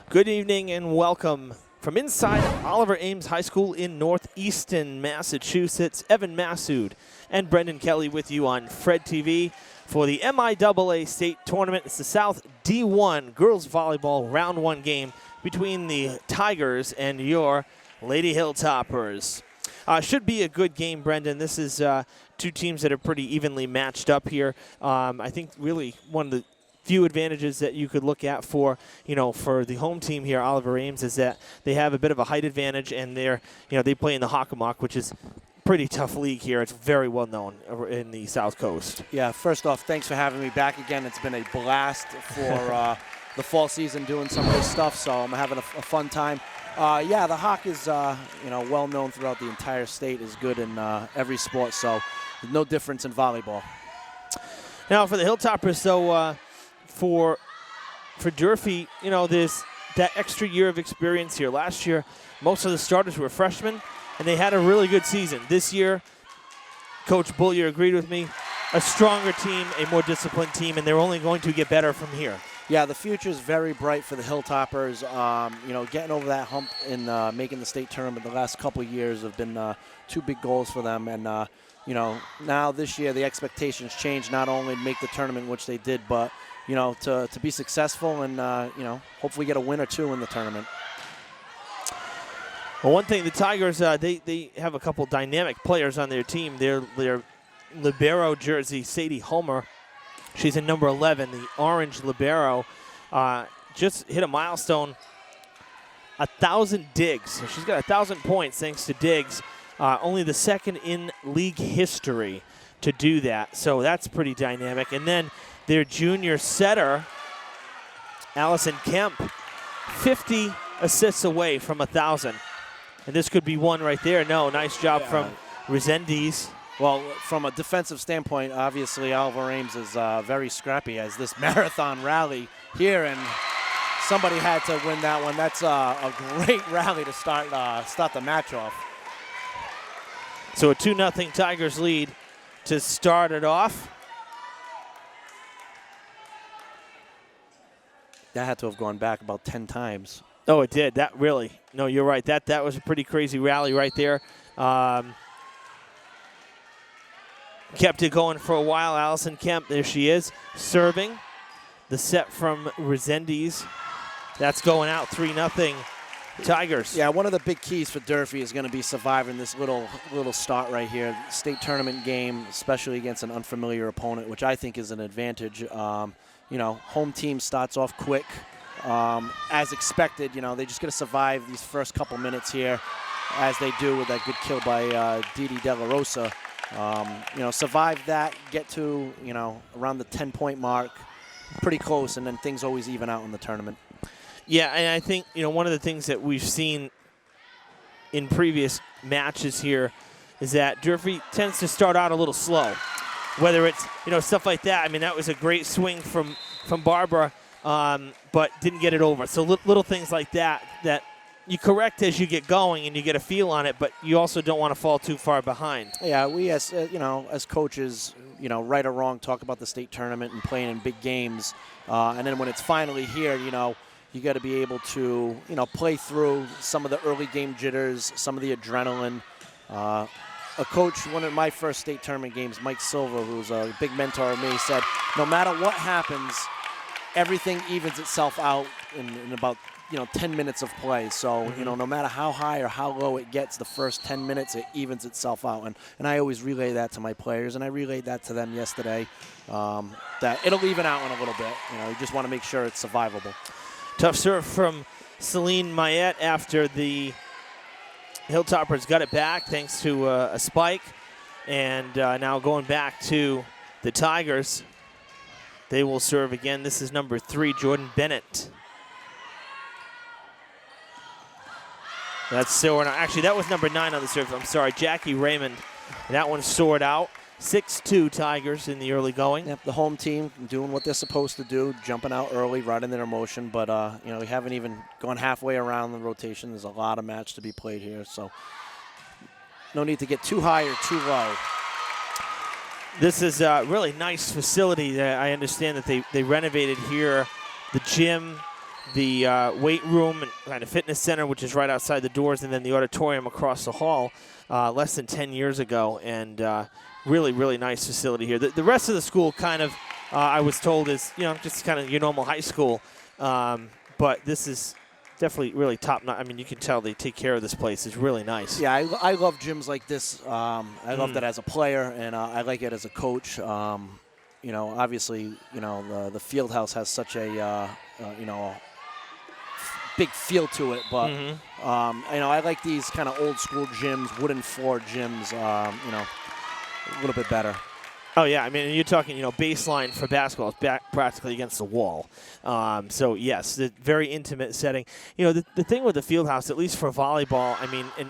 Good evening and welcome from inside Oliver Ames High School in Northeastern Massachusetts. Evan Massoud and Brendan Kelly with you on Fred TV for the MIAA State Tournament. It's the South D1 Girls Volleyball Round 1 game between the Tigers and your Lady Hilltoppers. Should be a good game, Brendan. This is two teams that are pretty evenly matched up here. I think really one of the few advantages that you could look at for the home team here, Oliver Ames, is that they have a bit of a height advantage, and they play in the Hockomock, which is a pretty tough league here. It's very well known in the South Coast. Yeah, first off, thanks for having me back again. It's been a blast for the fall season doing some of this stuff, so I'm having a fun time. Yeah, the Hawk is well known throughout the entire state, is good in every sport, so no difference in volleyball. Now for the Hilltoppers, though, for Durfee, there's that extra year of experience here. Last year, most of the starters were freshmen, and they had a really good season. This year, Coach Bullier agreed with me, a stronger team, a more disciplined team, and they're only going to get better from here. Yeah, the future is very bright for the Hilltoppers. Getting over that hump in making the state tournament the last couple of years have been two big goals for them. And, now this year the expectations change, not only to make the tournament, which they did, but, to be successful and, hopefully get a win or two in the tournament. Well, one thing, the Tigers, they have a couple dynamic players on their team. Their libero jersey, Sadie Homer, she's in number 11, the orange libero, just hit a milestone, 1,000 digs. So she's got 1,000 points thanks to digs. Only the second in league history to do that. So that's pretty dynamic. And then their junior setter, Allison Kemp, 50 assists away from 1,000. And this could be one right there. No, nice job from Resendiz. Well, from a defensive standpoint, obviously Oliver Ames is very scrappy as this marathon rally here, and somebody had to win that one. That's a great rally to start the match off. So a 2-0 Tigers lead to start it off. That had to have gone back about 10 times. Oh, it did. That really. No, you're right. That was a pretty crazy rally right there. Kept it going for a while. Allison Kemp, there she is, serving. The set from Resendiz. That's going out 3-0 Tigers. Yeah, one of the big keys for Durfee is going to be surviving this little start right here. State tournament game, especially against an unfamiliar opponent, which I think is an advantage. Home team starts off quick. As expected, they just got to survive these first couple minutes here, as they do with that good kill by Didi De La Rosa. Survive that, get to, around the 10-point mark, pretty close, and then things always even out in the tournament. Yeah, and I think, one of the things that we've seen in previous matches here is that Durfee tends to start out a little slow. Whether it's, stuff like that. I mean, that was a great swing from Barbara, but didn't get it over. So little things like that you correct as you get going and you get a feel on it, but you also don't want to fall too far behind. Yeah, we as as coaches, right or wrong, talk about the state tournament and playing in big games, and then when it's finally here, you got to be able to play through some of the early game jitters, some of the adrenaline. A coach, one of my first state tournament games, Mike Silva, who's a big mentor of me, said, no matter what happens, everything evens itself out in about 10 minutes of play. So, no matter how high or how low it gets, the first 10 minutes, it evens itself out. And I always relay that to my players, and I relayed that to them yesterday, that it'll even out in a little bit. You just want to make sure it's survivable. Tough serve from Celine Mayette after the Hilltoppers got it back thanks to a spike. And now going back to the Tigers. They will serve again. This is number 3, Jordan Bennett. That's soaring out. Actually, that was number 9 on the serve. I'm sorry, Jackie Raymond. That one soared out. 6-2 Tigers in the early going. Yep, the home team doing what they're supposed to do, jumping out early, riding their motion. But, we haven't even gone halfway around the rotation. There's a lot of match to be played here. So no need to get too high or too low. This is a really nice facility. I understand that they renovated here, the gym, the weight room and kind of fitness center, which is right outside the doors, and then the auditorium across the hall less than 10 years ago. And really, really nice facility here. The rest of the school kind of, I was told, is, just kind of your normal high school. But this is definitely really top notch. I mean, you can tell they take care of this place. It's really nice. Yeah, I love gyms like this. I love that as a player, and I like it as a coach. Obviously, the field house has such a, big feel to it. But, I like these kind of old school gyms, wooden floor gyms, a little bit better. Oh, yeah. I mean, you're talking, baseline for basketball is practically against the wall. So, yes, the very intimate setting. The thing with the field house, at least for volleyball, I mean, and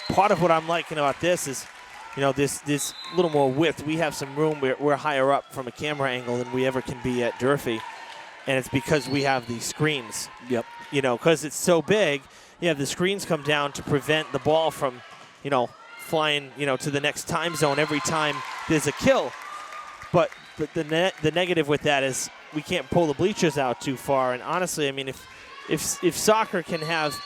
part of what I'm liking about this is, this little more width. We have some room. We're higher up from a camera angle than we ever can be at Durfee. And it's because we have these screens. Yep. Because it's so big, you have the screens come down to prevent the ball from, flying, to the next time zone every time there's a kill. But the negative with that is we can't pull the bleachers out too far. And honestly, I mean, if soccer can have,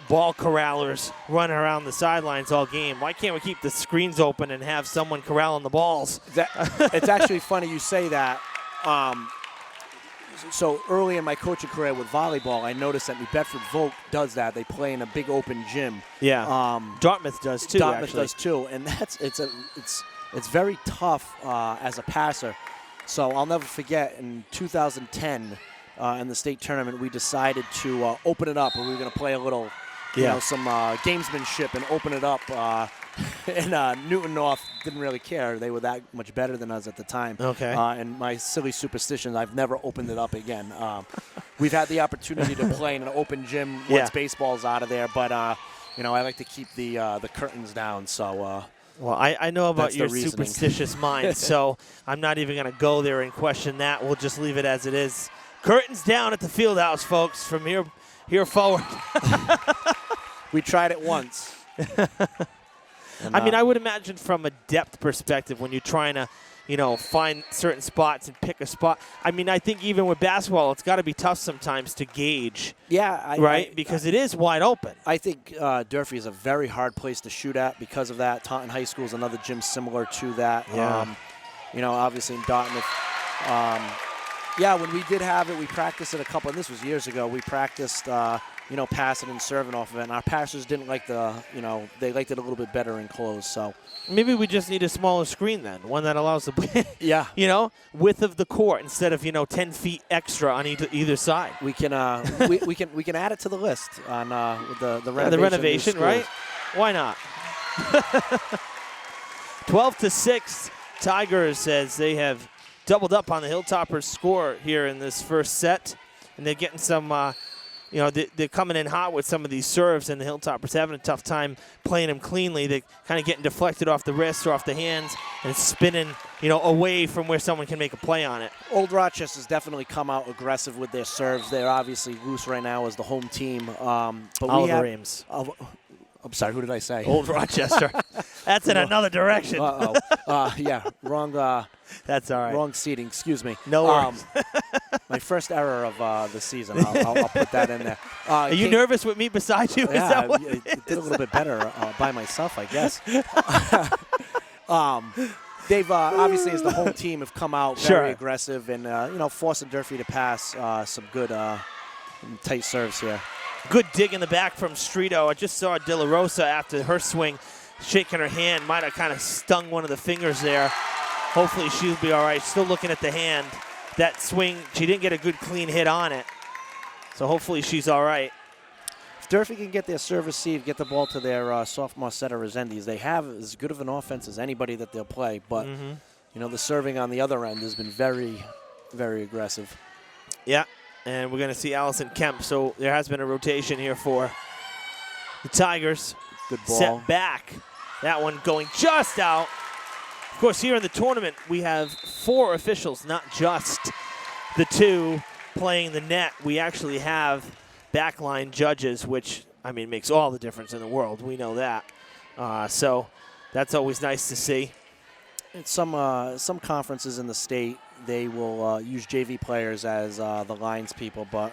ball corrallers running around the sidelines all game, why can't we keep the screens open and have someone corralling the balls? It's actually funny you say that. So early in my coaching career with volleyball, I noticed that New Bedford Vogue does that. They play in a big open gym. Yeah. Dartmouth does too. Dartmouth does too, and it's very tough as a passer. So I'll never forget in 2010 in the state tournament, we decided to open it up, and we were going to play a little, some gamesmanship and open it up. And Newton North didn't really care. They were that much better than us at the time. Okay. And my silly superstition, I've never opened it up again. We've had the opportunity to play in an open gym once baseball's out of there, but I like to keep the curtains down. So. Well, I know about your superstitious mind, so I'm not even going to go there and question that. We'll just leave it as it is. Curtains down at the field house, folks, from here forward. We tried it once. And, I mean, I would imagine from a depth perspective when you're trying to, find certain spots and pick a spot. I mean, I think even with basketball, it's got to be tough sometimes to gauge. Yeah. Because it is wide open. I think Durfee is a very hard place to shoot at because of that. Taunton High School is another gym similar to that. Yeah. Obviously in Dartmouth. When we did have it, we practiced it and this was years ago. We practiced, passing and serving off of it. And our passers didn't like they liked it a little bit better enclosed. So maybe we just need a smaller screen then, one that allows the width of the court instead of 10 feet extra on either side. We can we can add it to the list on with the renovation. The renovation, right? Why not? 12-6, Tigers as they have doubled up on the Hilltoppers score here in this first set, and they're getting some. They're coming in hot with some of these serves, and the Hilltoppers having a tough time playing them cleanly. They're kind of getting deflected off the wrists or off the hands and spinning, away from where someone can make a play on it. Old Rochester's definitely come out aggressive with their serves. They're obviously loose right now as the home team. But Oliver Ames. I'm sorry, who did I say? Old Rochester. That's in another direction. Wrong. That's all right. Wrong seating. Excuse me. No worries. My first error of the season. I'll put that in there. Are you nervous with me beside you? Yeah, I did a little bit better by myself, I guess. They've obviously, as the home team, have come out very aggressive and forcing Durfee to pass some good tight serves here. Good dig in the back from Streeto. I just saw De La Rosa after her swing, shaking her hand. Might have kind of stung one of the fingers there. Hopefully she'll be all right. Still looking at the hand. That swing, she didn't get a good clean hit on it. So hopefully she's all right. If Durfee can get their serve receive, get the ball to their sophomore setter, Resendiz, they have as good of an offense as anybody that they'll play. But, the serving on the other end has been very, very aggressive. Yeah. And we're going to see Allison Kemp. So there has been a rotation here for the Tigers. Good ball. Set back. That one going just out. Of course, here in the tournament, we have 4 officials, not just the 2 playing the net. We actually have backline judges, which, I mean, makes all the difference in the world. We know that. So that's always nice to see. And some conferences in the state, they will use JV players as the lines people, but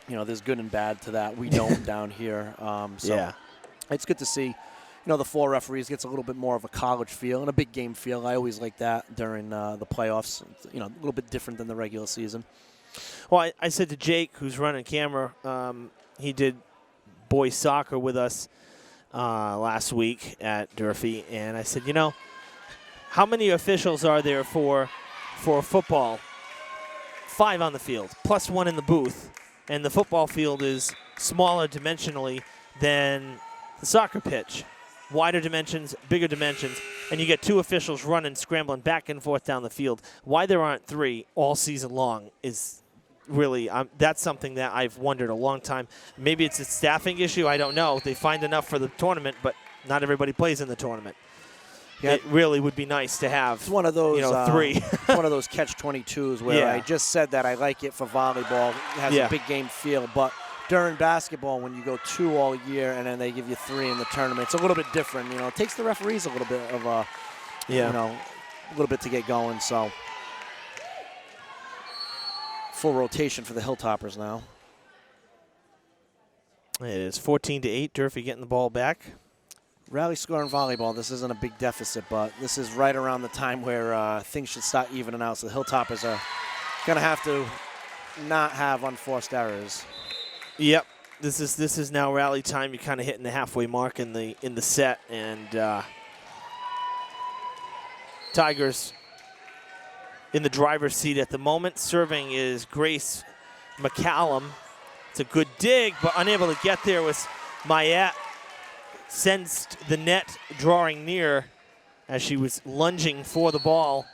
there's good and bad to that. We don't down here. So it's good to see. The four referees gets a little bit more of a college feel and a big game feel. I always like that during the playoffs. A little bit different than the regular season. Well, I said to Jake, who's running camera, he did boys soccer with us last week at Durfee, and I said, how many officials are there for football? 5 on the field, plus 1 in the booth, and the football field is smaller dimensionally than the soccer pitch. Wider dimensions, bigger dimensions, and you get 2 officials running, scrambling back and forth down the field. Why there aren't 3 all season long is really, that's something that I've wondered a long time. Maybe it's a staffing issue, I don't know. They find enough for the tournament, but not everybody plays in the tournament. Yeah. It really would be nice to have, it's one of those, 3. It's one of those catch-22s where I just said that I like it for volleyball. It has a big game feel, but during basketball, when you go 2 all year and then they give you 3 in the tournament, it's a little bit different. It takes the referees a little bit of a little bit to get going. So full rotation for the Hilltoppers now. It is 14-8. Durfee getting the ball back. Rally score in volleyball. This isn't a big deficit, but this is right around the time where things should start evening out. So the Hilltoppers are going to have to not have unforced errors. Yep, this is now rally time. You're kind of hitting the halfway mark in the set, and Tigers in the driver's seat at the moment. Serving is Grace McCallum. It's a good dig, but unable to get there was Mayette. Sensed the net drawing near as she was lunging for the ball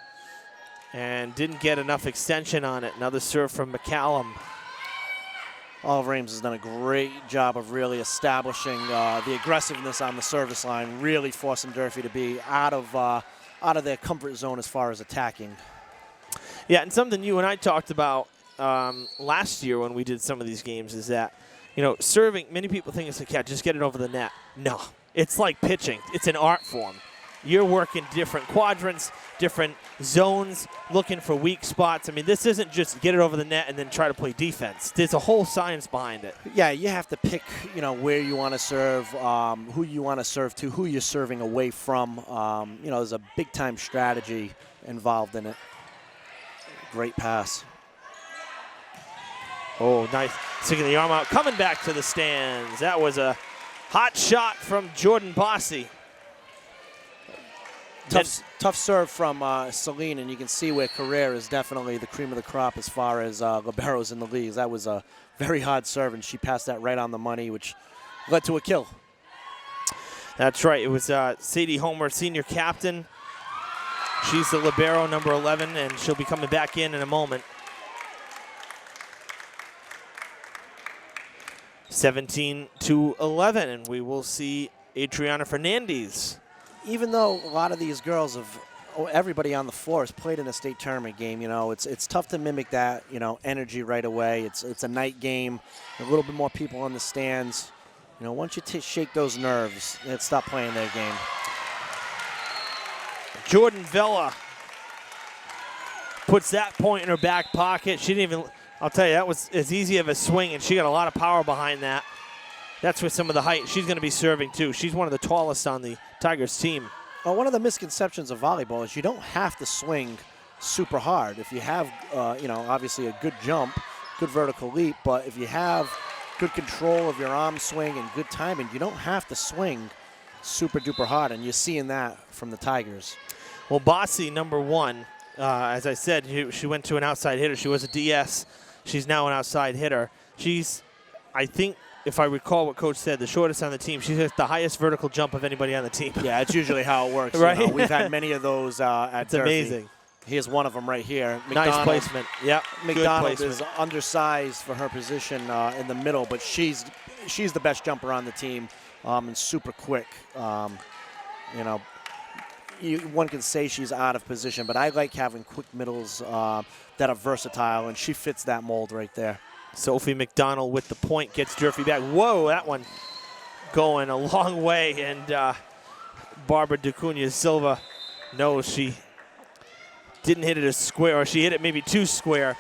and didn't get enough extension on it. Another serve from McCallum. Oliver Ames has done a great job of really establishing the aggressiveness on the service line, really forcing Durfee to be out of their comfort zone as far as attacking. Yeah, and something you and I talked about last year when we did some of these games is that, serving, many people think it's like, just get it over the net. No, it's like pitching. It's an art form. You're working different quadrants, different zones, looking for weak spots. I mean, this isn't just get it over the net and then try to play defense. There's a whole science behind it. Yeah, you have to pick, where you want to serve, who you want to serve to, who you're serving away from. There's a big-time strategy involved in it. Great pass. Oh, nice. Sticking the arm out, coming back to the stands. That was a hot shot from Jordan Bossy. Tough serve from Celine, and you can see where Carrere is definitely the cream of the crop as far as liberos in the leagues. That was a very hard serve, and she passed that right on the money, which led to a kill. That's right. It was Sadie Homer, senior captain. She's the libero, number 11, and she'll be coming back in a moment. 17-11, and we will see Adriana Fernandez. Even though a lot of these girls everybody on the floor has played in a state tournament game, it's tough to mimic that, energy right away. It's a night game, a little bit more people on the stands. Once you shake those nerves, let's stop playing their game. Jordan Vella puts that point in her back pocket. She didn't even, I'll tell you, that was as easy of a swing, and she got a lot of power behind that. That's with some of the height. She's going to be serving, too. She's one of the tallest on the Tigers team. Well, one of the misconceptions of volleyball is you don't have to swing super hard. If you have, obviously a good jump, good vertical leap, but if you have good control of your arm swing and good timing, you don't have to swing super duper hard, and you're seeing that from the Tigers. Well, Bossy, number 1, as I said, she went to an outside hitter. She was a DS. She's now an outside hitter. She's, I think, if I recall what Coach said, the shortest on the team. She's at the highest vertical jump of anybody on the team. Yeah, it's usually how it works. Right? We've had many of those at It's Durfee. amazing. Here's one of them right here. Nice placement. Yeah, McDonald is undersized for her position in the middle, but she's the best jumper on the team and super quick. One can say she's out of position, but I like having quick middles that are versatile, and she fits that mold right there. Sophie McDonald with the point gets Durfee back. Whoa, that one going a long way, and Barbara DeCunha Silva knows she didn't hit it a square, or she hit it maybe too square.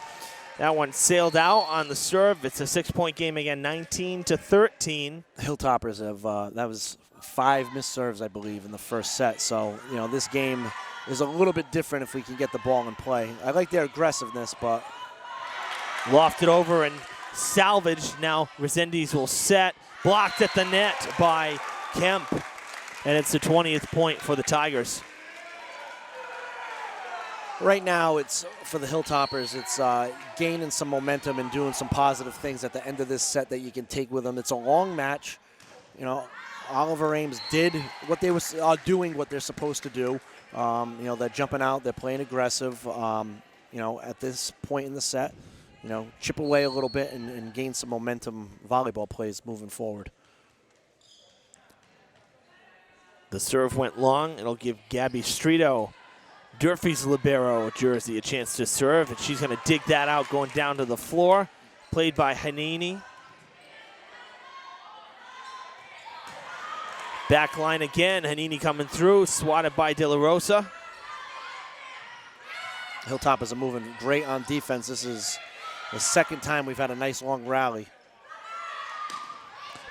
That one sailed out on the serve. It's a 6-point game again, 19-13. Hilltoppers have, that was 5 missed serves, I believe, in the first set. So, you know, this game is a little bit different if we can get the ball in play. I like their aggressiveness, but. Lofted over and salvaged. Now Resendiz will set. Blocked at the net by Kemp. And it's the 20th point for the Tigers. Right now, it's for the Hilltoppers, it's gaining some momentum and doing some positive things at the end of this set that you can take with them. It's a long match. You know, Oliver Ames did what they were doing, what they're supposed to do. You know, they're jumping out, they're playing aggressive. You know, at this point in the set, you know, chip away a little bit and gain some momentum volleyball plays moving forward. The serve went long. It'll give Gabby Strito, Durfee's libero jersey, a chance to serve, and she's going to dig that out going down to the floor. Played by Hanini. Back line again, Hanini coming through, swatted by De La Rosa. Hilltoppers are moving great on defense. This is the second time we've had a nice long rally.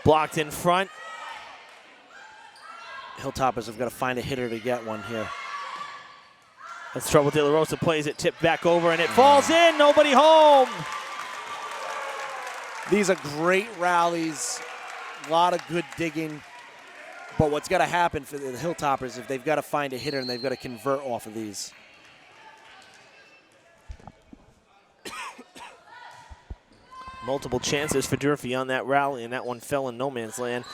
Blocked in front. Hilltoppers have got to find a hitter to get one here. That's trouble. De La Rosa plays it, tipped back over, and it falls in. Nobody home. These are great rallies, a lot of good digging. But what's got to happen for the Hilltoppers is they've got to find a hitter and they've got to convert off of these. Multiple chances for Durfee on that rally, and that one fell in no man's land.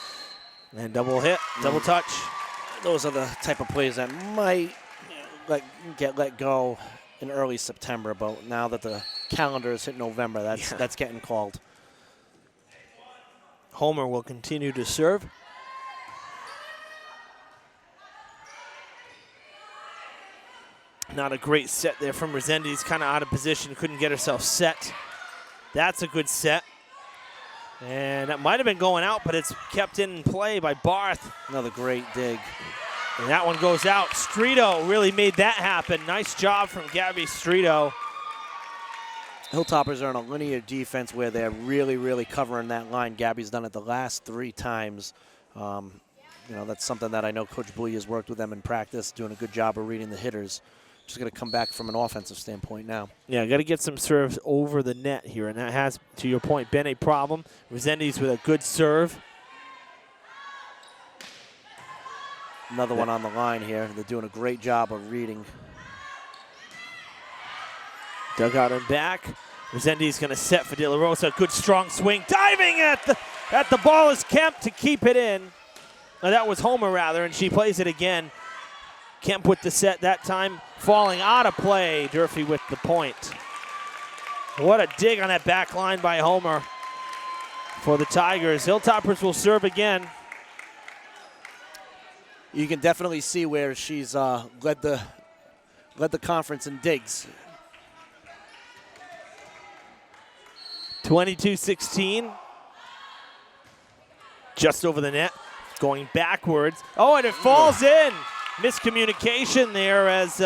And double hit, double touch. Those are the type of plays that might get let go in early September, but now that the calendar has hit November, that's getting called. Homer will continue to serve. Not a great set there from Resendiz, kind of out of position, couldn't get herself set. That's a good set. And that might have been going out, but it's kept in play by Barth. Another great dig. And that one goes out. Strito really made that happen. Nice job from Gabby Strito. Hilltoppers are on a linear defense where they're really, really covering that line. Gabby's done it the last 3 times. You know, that's something that I know Coach Bowie has worked with them in practice, doing a good job of reading the hitters. Just going to come back from an offensive standpoint now. Yeah, got to get some serves over the net here, and that has, to your point, been a problem. Resendiz with a good serve. Another one on the line here. They're doing a great job of reading. Dugout and back. Resendiz going to set for De La Rosa. Good strong swing. Diving at the ball is Kemp to keep it in. Now, that was Homer, rather, and she plays it again. Kemp with the set that time, falling out of play. Durfee with the point. What a dig on that back line by Homer for the Tigers. Hilltoppers will serve again. You can definitely see where she's led the conference in digs. 22-16. Just over the net. Going backwards. Oh, and it falls in. Miscommunication there as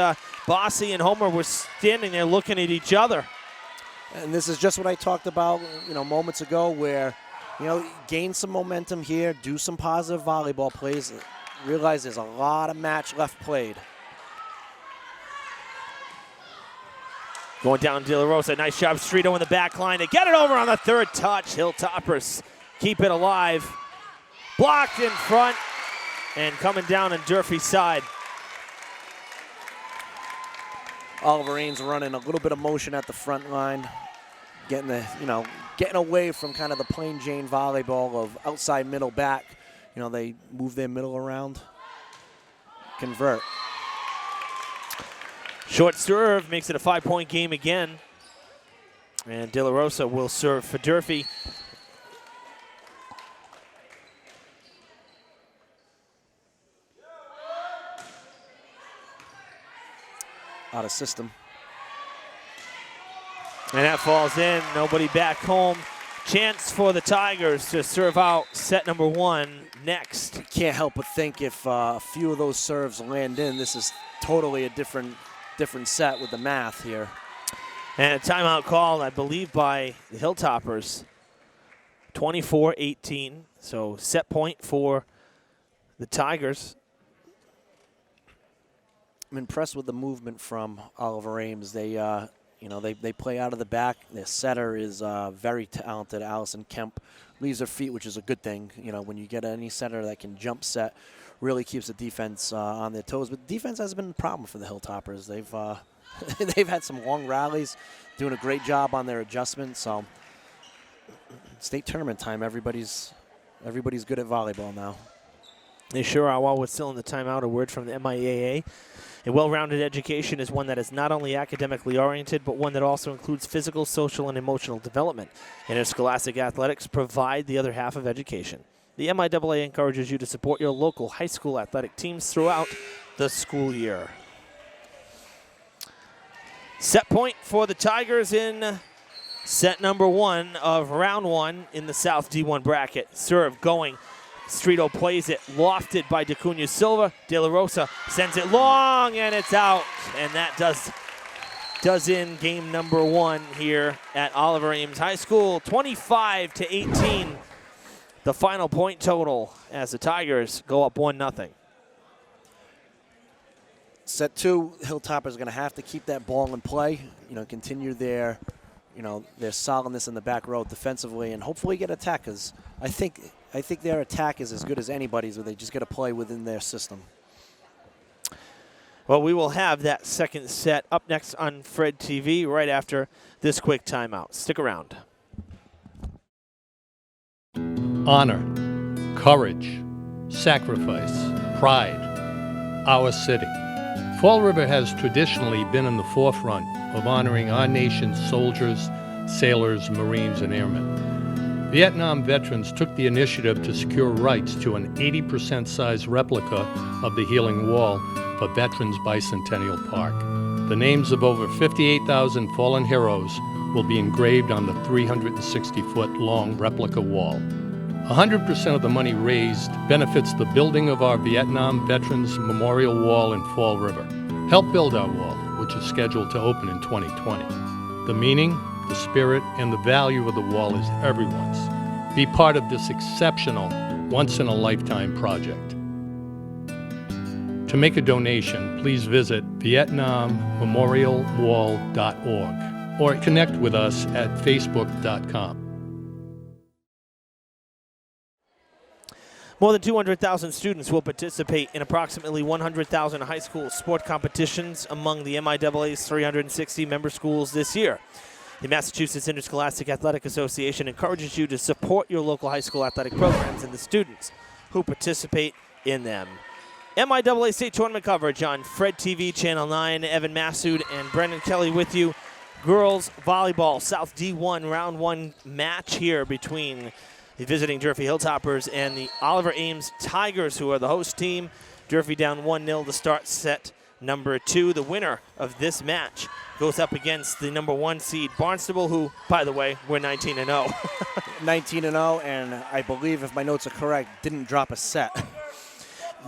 Bossy and Homer were standing there looking at each other. And this is just what I talked about, you know, moments ago, where, you know, gain some momentum here, do some positive volleyball plays. Realize there's a lot of match left played. Going down De La Rosa. Nice job, Strito in the back line to get it over on the third touch. Hilltoppers keep it alive. Blocked in front. And coming down on Durfee's side. Oliver Ames running a little bit of motion at the front line, getting away from kind of the plain Jane volleyball of outside middle back. You know, they move their middle around, convert. Short serve makes it a 5-point game again. And De La Rosa will serve for Durfee. Out of system. And that falls in. Nobody back home. Chance for the Tigers to serve out set number 1 next. Can't help but think if a few of those serves land in, this is totally a different set with the math here. And a timeout call, I believe, by the Hilltoppers. 24-18, so set point for the Tigers. I'm impressed with the movement from Oliver Ames. They play out of the back. Their setter is very talented. Allison Kemp leaves her feet, which is a good thing. You know, when you get any setter that can jump set, really keeps the defense on their toes. But defense has been a problem for the Hilltoppers. They've had some long rallies, doing a great job on their adjustments. So state tournament time, everybody's good at volleyball now. They sure are. While we're still in the timeout, a word from the MIAA. A well-rounded education is one that is not only academically oriented, but one that also includes physical, social, and emotional development. Interscholastic athletics provide the other half of education. The MIAA encourages you to support your local high school athletic teams throughout the school year. Set point for the Tigers in set number 1 of round 1 in the South D1 bracket. Serve going. Streeto plays it, lofted by DeCunha Silva. De La Rosa sends it long, and it's out. And that does in game number 1 here at Oliver Ames High School. 25-18, the final point total as the Tigers go up 1-0. Set 2, Hilltoppers are going to have to keep that ball in play, continue their solidness in the back row defensively, and hopefully get attack, because I think their attack is as good as anybody's, but they just got to play within their system. Well, we will have that second set up next on Fred TV right after this quick timeout. Stick around. Honor, courage, sacrifice, pride, our city. Fall River has traditionally been in the forefront of honoring our nation's soldiers, sailors, Marines, and airmen. Vietnam veterans took the initiative to secure rights to an 80% size replica of the Healing Wall for Veterans Bicentennial Park. The names of over 58,000 fallen heroes will be engraved on the 360-foot long replica wall. 100% of the money raised benefits the building of our Vietnam Veterans Memorial Wall in Fall River. Help build our wall, which is scheduled to open in 2020. The meaning, the spirit, and the value of the wall is everyone's. Be part of this exceptional, once-in-a-lifetime project. To make a donation, please visit VietnamMemorialWall.org or connect with us at Facebook.com. More than 200,000 students will participate in approximately 100,000 high school sport competitions among the MIAA's 360 member schools this year. The Massachusetts Interscholastic Athletic Association encourages you to support your local high school athletic programs and the students who participate in them. MIAA State Tournament coverage on Fred TV, Channel 9. Evan Massoud and Brendan Kelly with you. Girls volleyball, South D1 round 1 match here between the visiting Durfee Hilltoppers and the Oliver Ames Tigers, who are the host team. Durfee down 1-0 to start set number 2. The winner of this match goes up against the number 1 seed Barnstable, who, by the way, we're 19-0. 19-0, and I believe, if my notes are correct, didn't drop a set.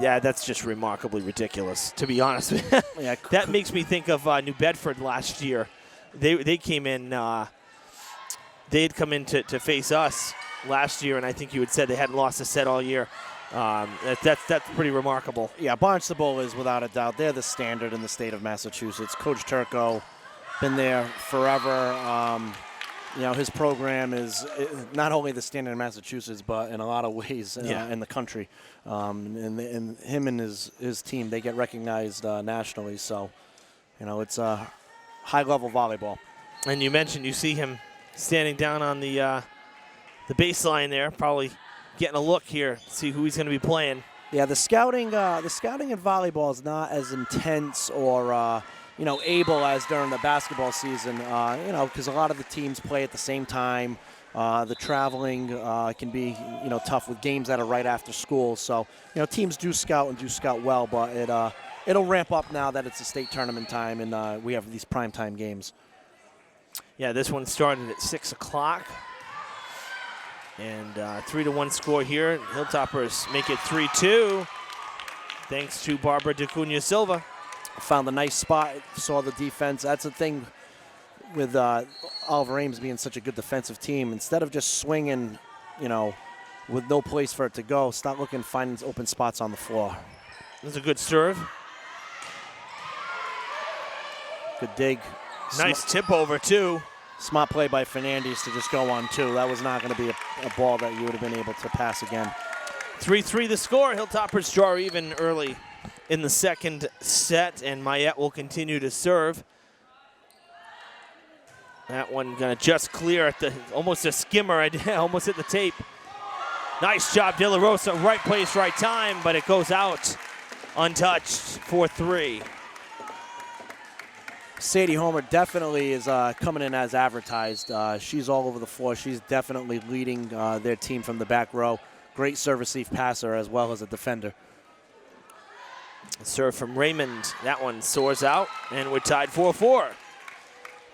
Yeah, that's just remarkably ridiculous, to be honest with you. Yeah, that makes me think of New Bedford last year. They came in, they had come in to face us last year, and I think you had said they hadn't lost a set all year. That's pretty remarkable. Yeah, Barnstable is without a doubt. They're the standard in the state of Massachusetts. Coach Turco, been there forever. His program is not only the standard in Massachusetts, but in a lot of ways in the country. And him and his team, they get recognized nationally. So, it's a high-level volleyball. And you mentioned you see him standing down on the baseline there, probably getting a look here, see who he's going to be playing. Yeah, the scouting in volleyball is not as intense or able as during the basketball season. Because a lot of the teams play at the same time. The traveling can be tough with games that are right after school. So teams do scout and do scout well, but it'll ramp up now that it's a state tournament time and we have these primetime games. Yeah, this one started at 6 o'clock. And 3-1 score here. Hilltoppers make it 3-2 thanks to Barbara DeCunha Silva. Found a nice spot, saw the defense. That's the thing with Oliver Ames being such a good defensive team, instead of just swinging, you know, with no place for it to go, start looking, finding open spots on the floor. This is a good serve. Good dig. Nice tip over, too. Smart play by Fernandez to just go on 2. That was not going to be a ball that you would have been able to pass again. 3-3 the score. Hilltoppers draw even early in the second set, and Mayette will continue to serve. That one going to just clear at the, almost a skimmer, almost hit the tape. Nice job, De La Rosa. Right place, right time, but it goes out untouched. 4-3. Sadie Homer definitely is coming in as advertised. She's all over the floor. She's definitely leading their team from the back row. Great serve-receive passer as well as a defender. Serve from Raymond. That one soars out, and we're tied 4-4.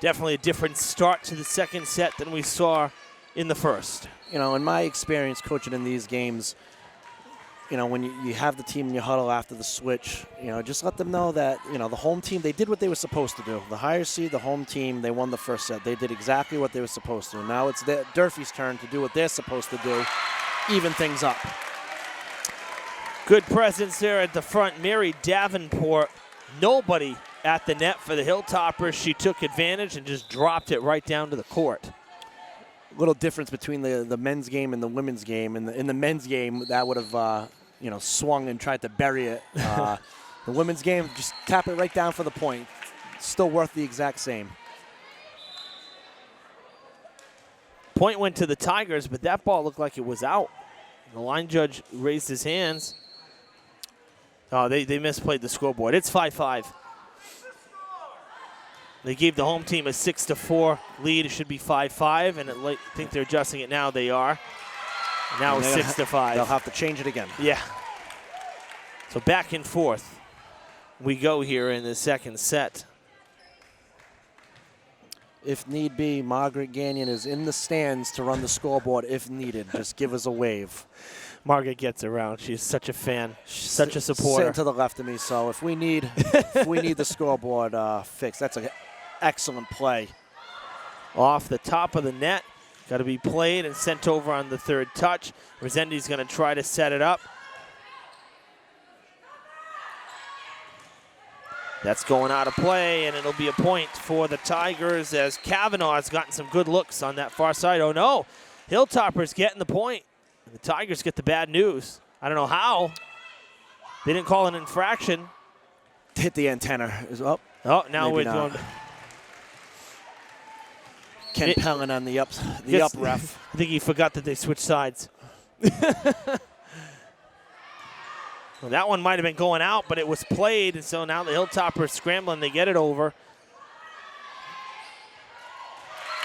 Definitely a different start to the second set than we saw in the first. You know, in my experience coaching in these games, you know, when you have the team in your huddle after the switch, you know, just let them know that, you know, the home team, they did what they were supposed to do. The higher seed, the home team, they won the first set. They did exactly what they were supposed to. Now it's Durfee's turn to do what they're supposed to do, even things up. Good presence there at the front. Mary Davenport, nobody at the net for the Hilltoppers. She took advantage and just dropped it right down to the court. Little difference between the men's game and the women's game. In the men's game, that would have, you know, swung and tried to bury it. The women's game, just tap it right down for the point. Still worth the exact same. Point went to the Tigers, but that ball looked like it was out. The line judge raised his hands. Oh, they misplayed the scoreboard. It's 5-5. They gave the home team a 6-4 lead. It should be 5-5, and I think they're adjusting it now. They are. Now it's 6-5. They'll have to change it again. Yeah. So back and forth we go here in the second set. If need be, Margaret Gagnon is in the stands to run the scoreboard if needed. Just give us a wave. Margaret gets around. She's such a fan. She's such a supporter. Sitting to the left of me, so if we need the scoreboard fixed, that's an excellent play. Off the top of the net. Got to be played and sent over on the third touch. Resendi's going to try to set it up. That's going out of play, and it'll be a point for the Tigers as Kavanaugh has gotten some good looks on that far side. Oh, no. Hilltoppers getting the point. The Tigers get the bad news. I don't know how. They didn't call an infraction. Hit the antenna. Oh, now we're going. Ken Pellin on the up ref. I think he forgot that they switched sides. Well, that one might have been going out, but it was played, and so now the Hilltoppers scrambling. They get it over.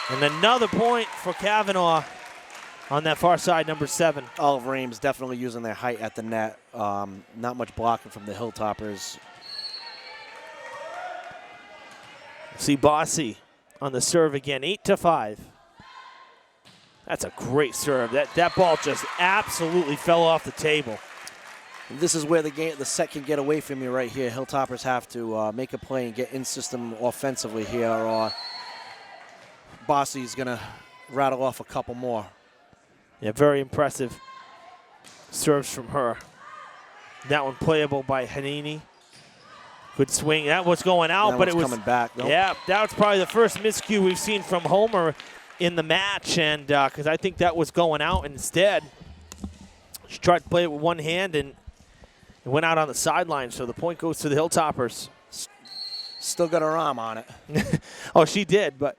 And another point for Kavanaugh on that far side, number 7. Oliver Ames definitely using their height at the net. Not much blocking from the Hilltoppers. See Bossy on the serve again, 8-5. That's a great serve. That ball just absolutely fell off the table. And this is where the set can get away from you right here. Hilltoppers have to make a play and get in system offensively here, or Bossy's going to rattle off a couple more. Yeah, very impressive serves from her. That one playable by Hanini. Good swing. That was going out, but it was coming back. Nope. Yeah, that was probably the first miscue we've seen from Homer in the match, and because I think that was going out instead. She tried to play it with one hand, and it went out on the sideline, so the point goes to the Hilltoppers. Still got her arm on it. Oh, she did, but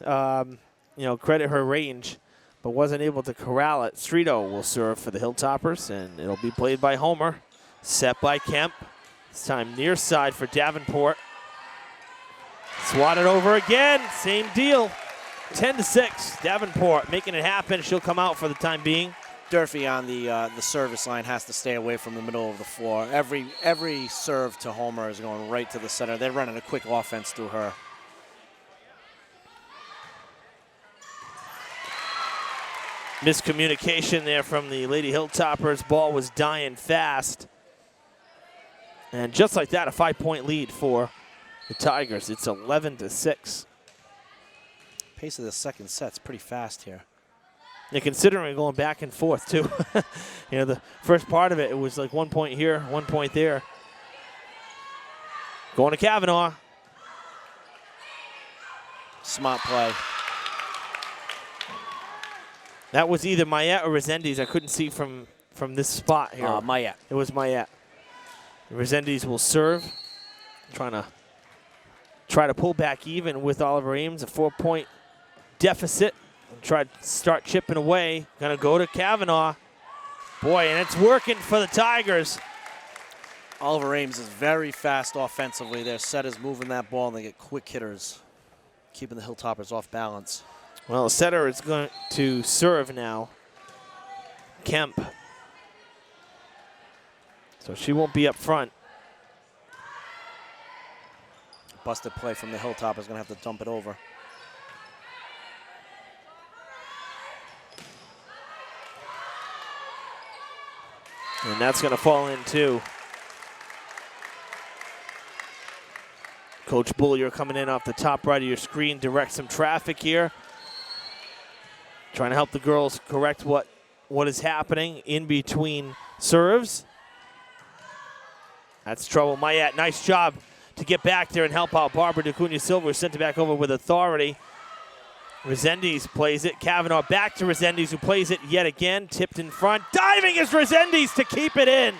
you know, credit her range, but wasn't able to corral it. Streeto will serve for the Hilltoppers, and it'll be played by Homer. Set by Kemp. This time near side for Davenport. Swatted over again. Same deal. 10-6. Davenport making it happen. She'll come out for the time being. Durfee on the service line has to stay away from the middle of the floor. Every serve to Homer is going right to the center. They're running a quick offense through her. Miscommunication there from the Lady Hilltoppers. Ball was dying fast. And just like that, a 5-point lead for the Tigers. It's 11-6. Pace of the second set's pretty fast here. Yeah, considering going back and forth, too. You know, the first part of it, it was like 1 point here, 1 point there. Going to Kavanaugh. Smart play. That was either Mayette or Resendiz. I couldn't see from this spot here. Mayette. It was Mayette. Resendiz will serve. Try to pull back even with Oliver Ames. A 4-point deficit. Try to start chipping away. Gonna go to Kavanaugh. Boy, and it's working for the Tigers. Oliver Ames is very fast offensively. Their setters moving that ball, and they get quick hitters, keeping the Hilltoppers off balance. Well, the setter is going to serve now. Kemp. So she won't be up front. Busted play from the Hilltoppers, gonna have to dump it over. And that's going to fall in, too. Coach Bullier coming in off the top right of your screen, direct some traffic here. Trying to help the girls correct what is happening in between serves. That's trouble. Mayette, nice job to get back there and help out Barbara DeCunha Silver, sent it back over with authority. Resendiz plays it. Kavanaugh back to Resendiz, who plays it yet again. Tipped in front. Diving is Resendiz to keep it in.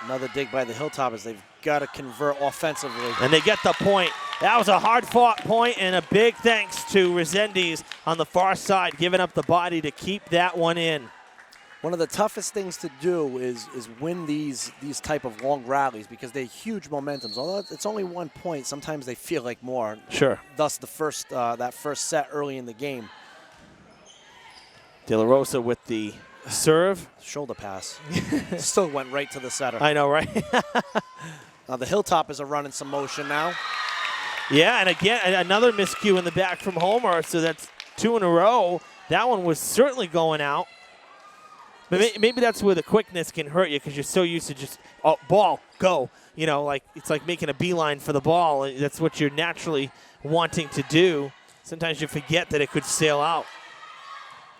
Another dig by the Hilltoppers. They've got to convert offensively. And they get the point. That was a hard-fought point, and a big thanks to Resendiz on the far side, giving up the body to keep that one in. One of the toughest things to do is win these type of long rallies because they're huge momentums. Although it's only 1 point, sometimes they feel like more. Sure. Thus, the first that first set early in the game. De La Rosa with the serve. Shoulder pass. Still went right to the setter. I know, right? Now the Hilltoppers are running some motion now. Yeah, and again, another miscue in the back from Homer, so that's 2 in a row. That one was certainly going out. But maybe that's where the quickness can hurt you because you're so used to just, oh, ball, go. You know, like it's like making a beeline for the ball. That's what you're naturally wanting to do. Sometimes you forget that it could sail out.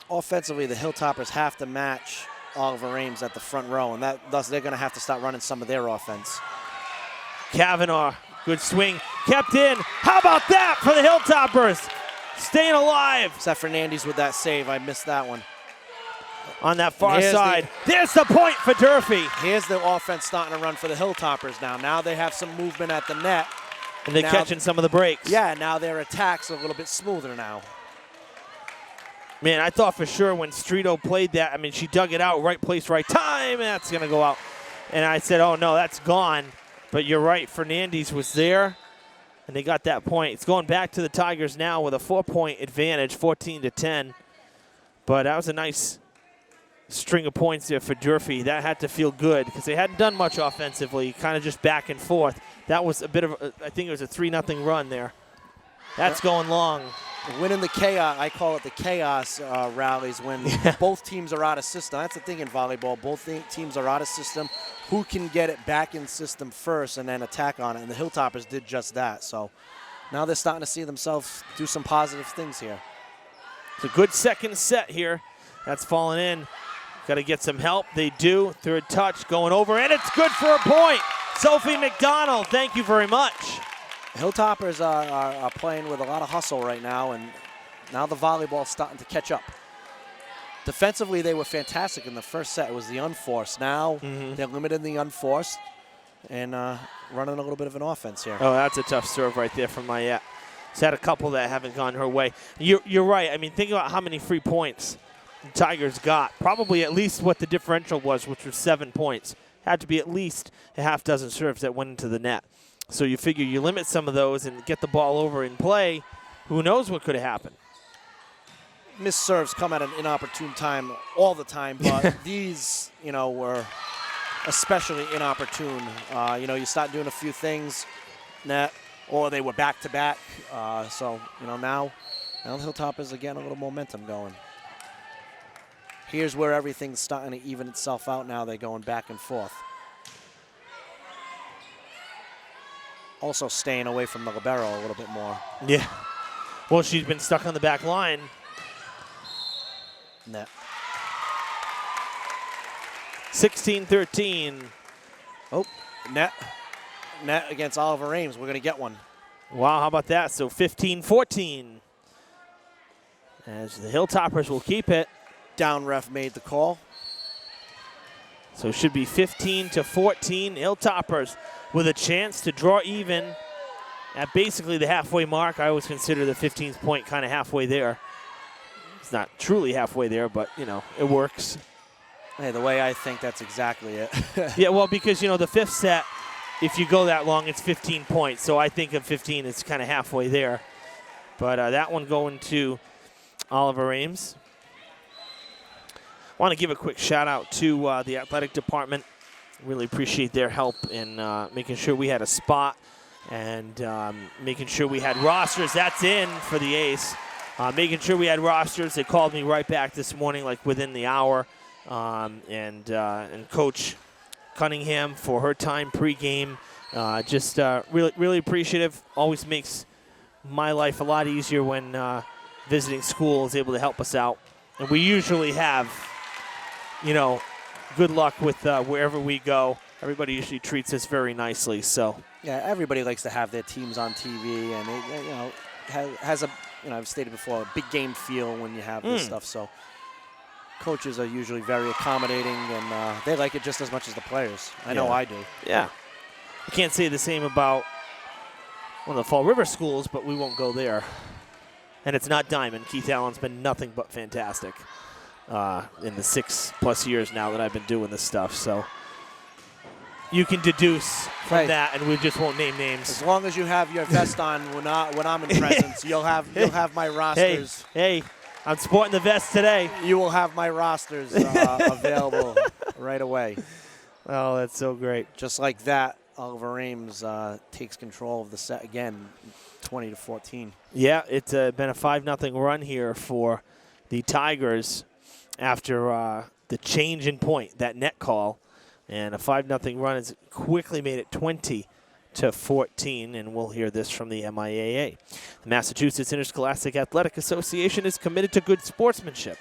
Offensively, the Hilltoppers have to match Oliver Ames at the front row, and thus they're going to have to start running some of their offense. Kavanaugh, good swing, kept in. How about that for the Hilltoppers? Staying alive. Seth Fernandez with that save. I missed that one. On that far side. There's the point for Durfee. Here's the offense starting to run for the Hilltoppers now. Now they have some movement at the net. And they're catching some of the breaks. Yeah, now their attack's a little bit smoother now. Man, I thought for sure when Streeto played that, I mean, she dug it out, right place, right time, and that's going to go out. And I said, oh, no, that's gone. But you're right, Fernandez was there, and they got that point. It's going back to the Tigers now with a 4-point advantage, 14-10. But that was a nice string of points there for Durfee. That had to feel good because they hadn't done much offensively, kind of just back and forth. That was a bit of, I think it was a 3-0 run there. That's going long. Winning the chaos, I call it the chaos rallies when both teams are out of system. That's the thing in volleyball. Both teams are out of system. Who can get it back in system first and then attack on it? And the Hilltoppers did just that. So now they're starting to see themselves do some positive things here. It's a good second set here. That's falling in. Got to get some help. They do. Third touch going over, and it's good for a point. Sophie McDonald, thank you very much. Hilltoppers are playing with a lot of hustle right now, and now the volleyball's starting to catch up. Defensively, they were fantastic in the first set. It was the unforced. Now they're limited in the unforced and running a little bit of an offense here. Oh, that's a tough serve right there from Mayette. She's had a couple that haven't gone her way. You're right. I mean, think about how many free points the Tigers got. Probably at least what the differential was, which was 7 points. Had to be at least a half dozen serves that went into the net. So you figure you limit some of those and get the ball over in play. Who knows what could have happened? Missed serves come at an inopportune time all the time, but these, were especially inopportune. You start doing a few things, net, or they were back-to-back. So, now the Hilltoppers are getting a little momentum going. Here's where everything's starting to even itself out now. They're going back and forth. Also staying away from the libero a little bit more. Yeah. Well, she's been stuck on the back line. Net. 16-13. Oh, net against Oliver Ames. We're going to get one. Wow, how about that? So 15-14. As the Hilltoppers will keep it. Down ref made the call. So it should be 15-14. Hilltoppers with a chance to draw even at basically the halfway mark. I always consider the 15th point kind of halfway there. It's not truly halfway there, but, you know, it works. Hey, the way I think, that's exactly it. Yeah, well, because, you know, the fifth set, if you go that long, it's 15 points. So I think of 15, it's kind of halfway there. But that one going to Oliver Ames. I want to give a quick shout out to the athletic department. Really appreciate their help in making sure we had a spot and making sure we had rosters. That's in for the ace. Making sure we had rosters. They called me right back this morning, like within the hour. And Coach Cunningham for her time pregame. Just really appreciative. Always makes my life a lot easier when visiting school is able to help us out. And we usually have, you know, good luck with wherever we go. Everybody usually treats us very nicely. So yeah, everybody likes to have their teams on TV, and it, you know, has a, you know, I've stated before, a big game feel when you have this stuff. So coaches are usually very accommodating, and they like it just as much as the players. I know I do. Yeah. I can't say the same about one of the Fall River schools, but we won't go there. And it's not Diamond. Keith Allen's been nothing but fantastic in the 6+ years now that I've been doing this stuff. So you can deduce from that, and we just won't name names. As long as you have your vest on when I'm in presence, you'll have my rosters. Hey, I'm sporting the vest today. You will have my rosters available right away. Oh, that's so great. Just like that, Oliver Ames takes control of the set again, 20-14. Yeah, it's been a 5-0 run here for the Tigers after the change in point, that net call. And a 5-0 run has quickly made it 20-14, and we'll hear this from the MIAA. The Massachusetts Interscholastic Athletic Association is committed to good sportsmanship.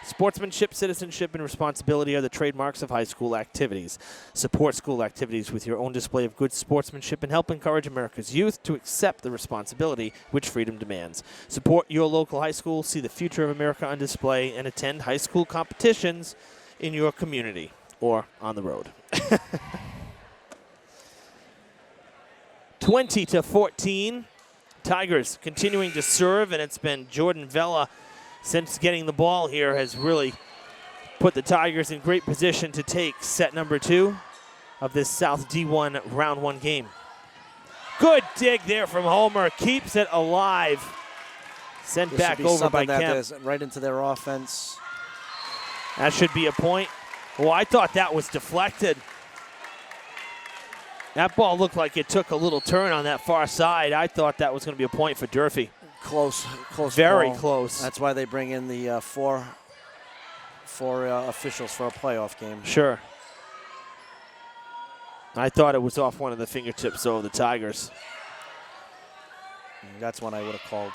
Sportsmanship, citizenship, and responsibility are the trademarks of high school activities. Support school activities with your own display of good sportsmanship and help encourage America's youth to accept the responsibility which freedom demands. Support your local high school, see the future of America on display, and attend high school competitions in your community or on the road. 20-14. Tigers continuing to serve, and it's been Jordan Vela since getting the ball here has really put the Tigers in great position to take set number 2 of this South D1 round 1 game. Good dig there from Homer, keeps it alive. Sent back over by Kemp. Right into their offense. That should be a point. Oh, I thought that was deflected. That ball looked like it took a little turn on that far side. I thought that was going to be a point for Durfee. Close Very ball. close. That's why they bring in the four officials for a playoff game. Sure. I thought it was off one of the fingertips of the Tigers. That's one I would have called.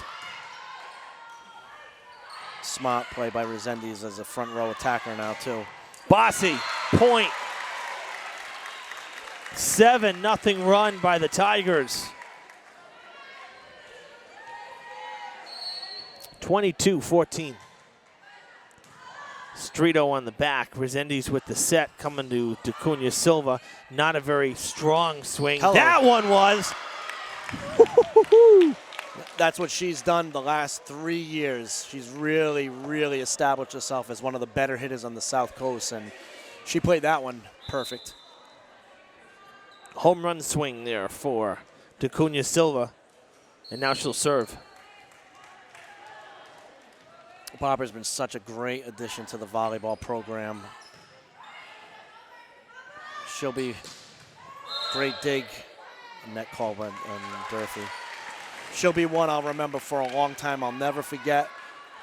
Smart play by Resendiz as a front row attacker now too. Bossy, point. 7-0 run by the Tigers. 22-14. Streeto on the back. Resendiz with the set coming to Cunha Silva. Not a very strong swing. Hello. That one was. That's what she's done the last 3 years. She's really, really established herself as one of the better hitters on the South Coast, and she played that one perfect. Home run swing there for Cunha Silva, and now she'll serve. Barbara's been such a great addition to the volleyball program. She'll be great dig, net call on Durfee. She'll be one I'll remember for a long time. I'll never forget.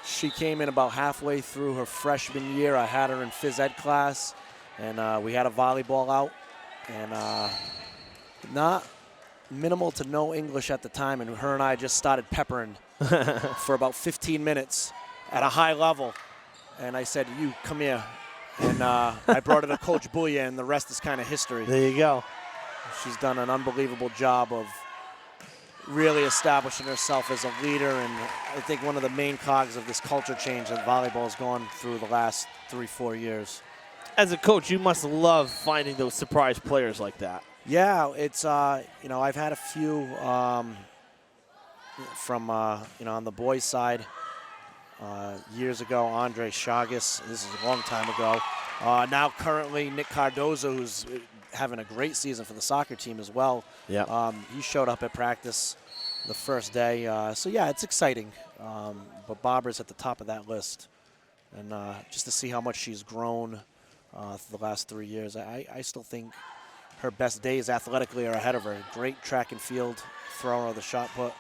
She came in about halfway through her freshman year. I had her in phys ed class, and we had a volleyball out, and minimal to no English at the time, and her and I just started peppering for about 15 minutes at a high level. And I said, "You come here," and I brought her to Coach Bouya, and the rest is kind of history. There you go. She's done an unbelievable job of really establishing herself as a leader, and I think one of the main cogs of this culture change that volleyball has gone through the last 3-4 years. As a coach, you must love finding those surprise players like that. Yeah, it's you know, I've had a few from you know, on the boys' side. Years ago, Andre Chagas, this is a long time ago. Now currently Nick Cardozo, who's having a great season for the soccer team as well. Yeah. He showed up at practice the first day. So yeah, it's exciting. But Barbara's at the top of that list. And just to see how much she's grown the last 3 years, I still think her best days athletically are ahead of her. Great track and field thrower of the shot put.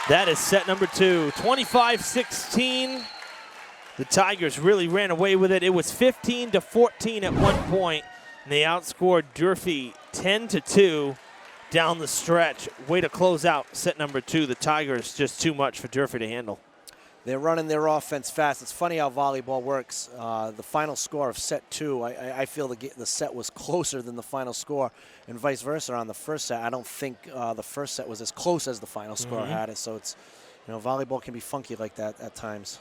That is set number 2, 25-16. The Tigers really ran away with it. It was 15-14 at one point, and they outscored Durfee 10-2 down the stretch. Way to close out set number 2. The Tigers just too much for Durfee to handle. They're running their offense fast. It's funny how volleyball works. The final score of set 2, I feel the set was closer than the final score, and vice versa on the first set. I don't think the first set was as close as the final score had it. So it's, you know, volleyball can be funky like that at times.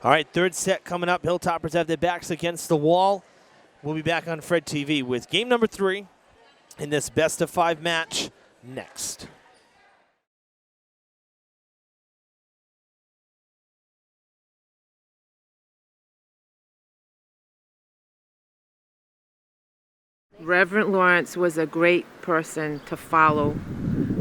All right, third set coming up. Hilltoppers have their backs against the wall. We'll be back on Fred TV with game number 3 in this best-of-5 match next. Reverend Lawrence was a great person to follow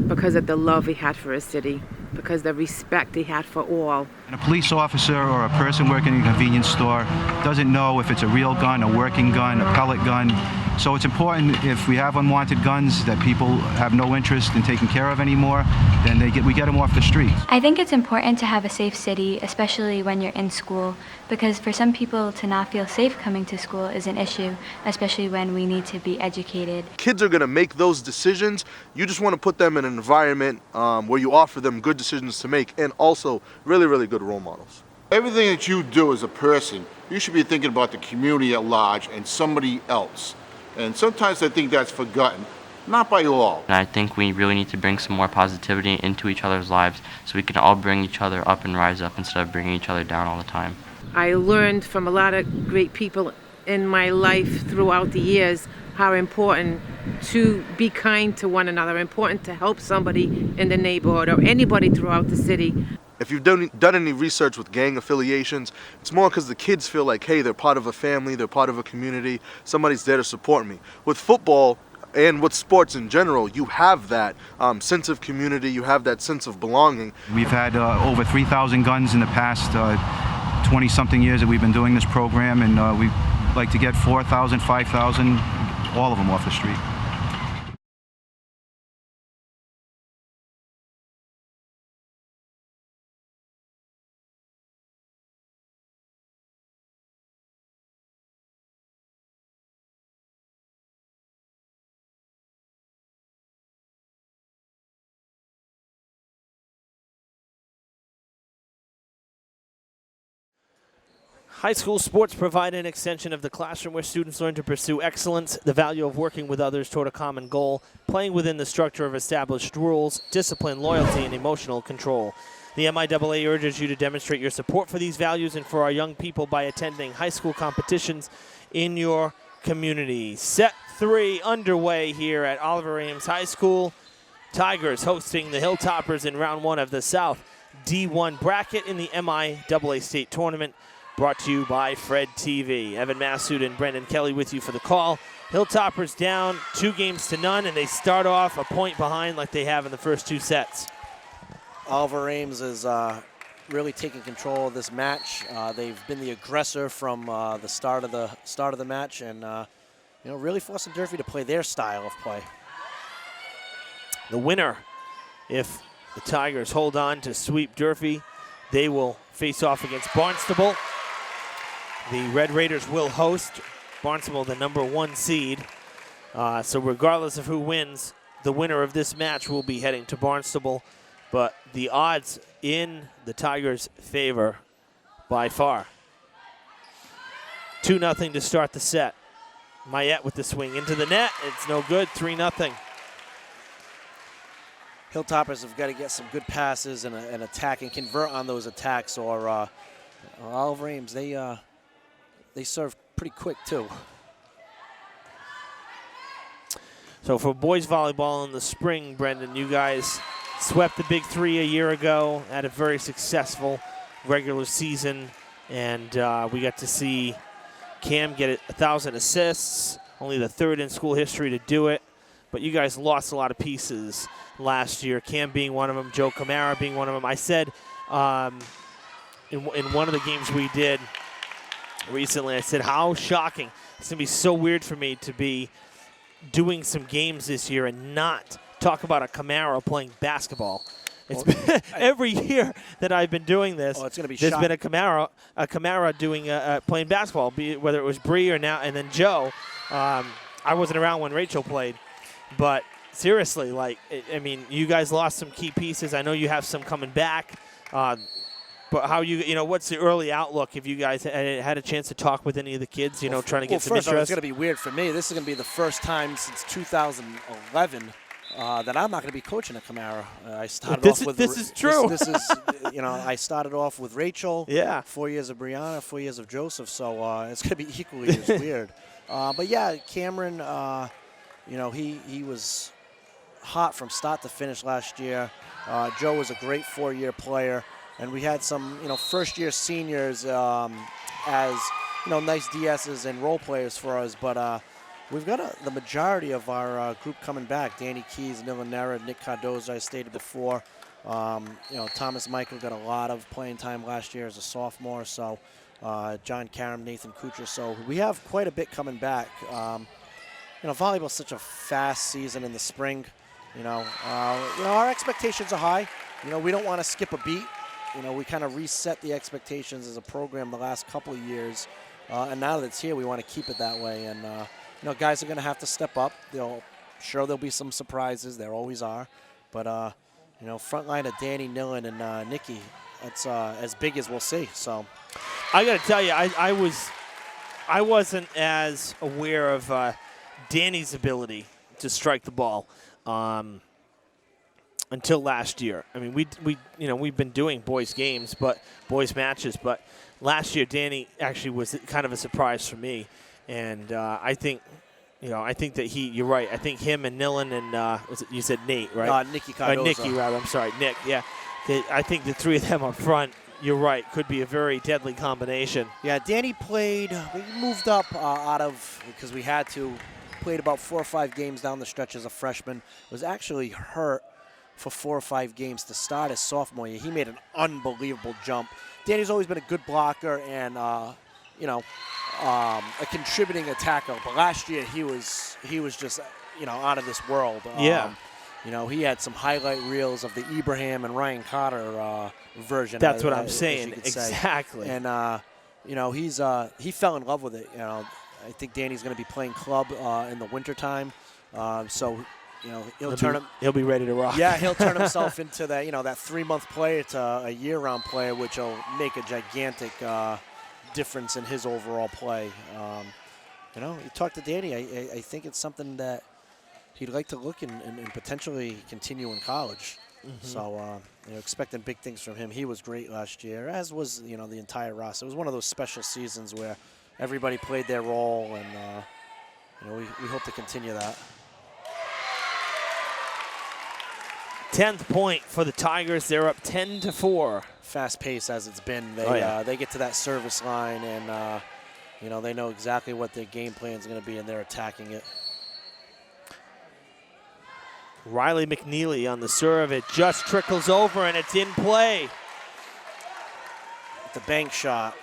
because of the love he had for his city, because of the respect he had for all. And a police officer or a person working in a convenience store doesn't know if it's a real gun, a working gun, a pellet gun. So it's important, if we have unwanted guns that people have no interest in taking care of anymore, then we get them off the streets. I think it's important to have a safe city, especially when you're in school, because for some people to not feel safe coming to school is an issue, especially when we need to be educated. Kids are going to make those decisions. You just want to put them in an environment where you offer them good decisions to make, and also really, really good role models. Everything that you do as a person, you should be thinking about the community at large and somebody else. And sometimes I think that's forgotten, not by all. And I think we really need to bring some more positivity into each other's lives so we can all bring each other up and rise up instead of bringing each other down all the time. I learned from a lot of great people in my life throughout the years how important to be kind to one another, important to help somebody in the neighborhood or anybody throughout the city. If you've done any research with gang affiliations, it's more because the kids feel like, hey, they're part of a family, they're part of a community, somebody's there to support me. With football and with sports in general, you have that sense of community, you have that sense of belonging. We've had over 3,000 guns in the past 20-something years that we've been doing this program, and we like to get 4,000, 5,000, all of them off the street. High school sports provide an extension of the classroom where students learn to pursue excellence, the value of working with others toward a common goal, playing within the structure of established rules, discipline, loyalty, and emotional control. The MIAA urges you to demonstrate your support for these values and for our young people by attending high school competitions in your community. Set 3 underway here at Oliver Ames High School. Tigers hosting the Hilltoppers in round 1 of the South D1 bracket in the MIAA state tournament. Brought to you by Fred TV. Evan Massoud and Brendan Kelly with you for the call. Hilltoppers down 2-0, and they start off a point behind like they have in the first 2 sets. Oliver Ames is really taking control of this match. They've been the aggressor from the start of the match, and you know, really forcing Durfee to play their style of play. The winner, if the Tigers hold on to sweep Durfee, they will face off against Barnstable. The Red Raiders will host Barnstable, the #1 seed. So regardless of who wins, the winner of this match will be heading to Barnstable. But the odds in the Tigers' favor by far. 2-0 to start the set. Mayette with the swing into the net. It's no good, 3-0. Hilltoppers have got to get some good passes and attack and convert on those attacks, or Oliver Ames, they serve pretty quick too. So for boys volleyball in the spring, Brendan, you guys swept the Big Three a year ago, had a very successful regular season, and we got to see Cam get 1,000 assists, only the third in school history to do it. But you guys lost a lot of pieces last year, Cam being one of them, Joe Camara being one of them. I said in one of the games we did recently, I said how shocking. It's going to be so weird for me to be doing some games this year and not talk about a Camara playing basketball. It's been every year that I've been doing this. Oh, it's going to be there's been a Camara doing playing basketball, whether it was Bree or now and then Joe. I wasn't around when Rachel played, but seriously, I mean, you guys lost some key pieces. I know you have some coming back. But how what's the early outlook if you guys had a chance to talk with any of the kids, trying to get some interest? Well, it's going to be weird for me. This is going to be the first time since 2011 that I'm not going to be coaching a Camara. I started off with this is true. This is I started off with Rachel. Yeah. 4 years of Brianna, 4 years of Joseph. So it's going to be equally as weird. But yeah, Cameron, he was hot from start to finish last year. Joe was a great 4-year player. And we had some, first-year seniors as, nice DSs and role players for us. But we've got the majority of our group coming back. Danny Keys, Nilanera, Nick Cardozo, I stated before. Thomas Michael got a lot of playing time last year as a sophomore. So John Karam, Nathan Kuchar. So we have quite a bit coming back. Volleyball's such a fast season in the spring. Our expectations are high. We don't want to skip a beat. We kind of reset the expectations as a program the last couple of years. And now that it's here, we want to keep it that way. And, guys are going to have to step up. There'll be some surprises. There always are. But, front line of Danny, Nillen, and Nikki, that's as big as we'll see. So I got to tell you, I wasn't as aware of Danny's ability to strike the ball. Until last year. I mean, we've been doing boys matches, but last year Danny actually was kind of a surprise for me, and I think that you're right. I think him and Nillen and you said Nate, right? Nicky Cardozo. Nicky, rather. I'm sorry, Nick. Yeah, I think the three of them up front. You're right. Could be a very deadly combination. Yeah, Danny played. We moved up because we had to. Played about 4 or 5 games down the stretch as a freshman. Was actually hurt for 4 or 5 games to start his sophomore year. He made an unbelievable jump. Danny's always been a good blocker and a contributing attacker. But last year he was just out of this world. Yeah. He had some highlight reels of the Ibrahim and Ryan Carter version. That's what I'm saying. Exactly. And he fell in love with it. I think Danny's going to be playing club in the wintertime. So he'll be ready to rock. Yeah, he'll turn himself into that that 3-month player to a year-round player, which will make a gigantic difference in his overall play. You talk to Danny. I think it's something that he'd like to look and potentially continue in college. Mm-hmm. So expecting big things from him. He was great last year, as was the entire roster. It was one of those special seasons where everybody played their role, and we hope to continue that. 10th point for the Tigers. They're up 10-4. Fast pace as it's been. They get to that service line, and they know exactly what their game plan is going to be, and they're attacking it. Riley McNeely on the serve. It just trickles over, and it's in play. The bank shot.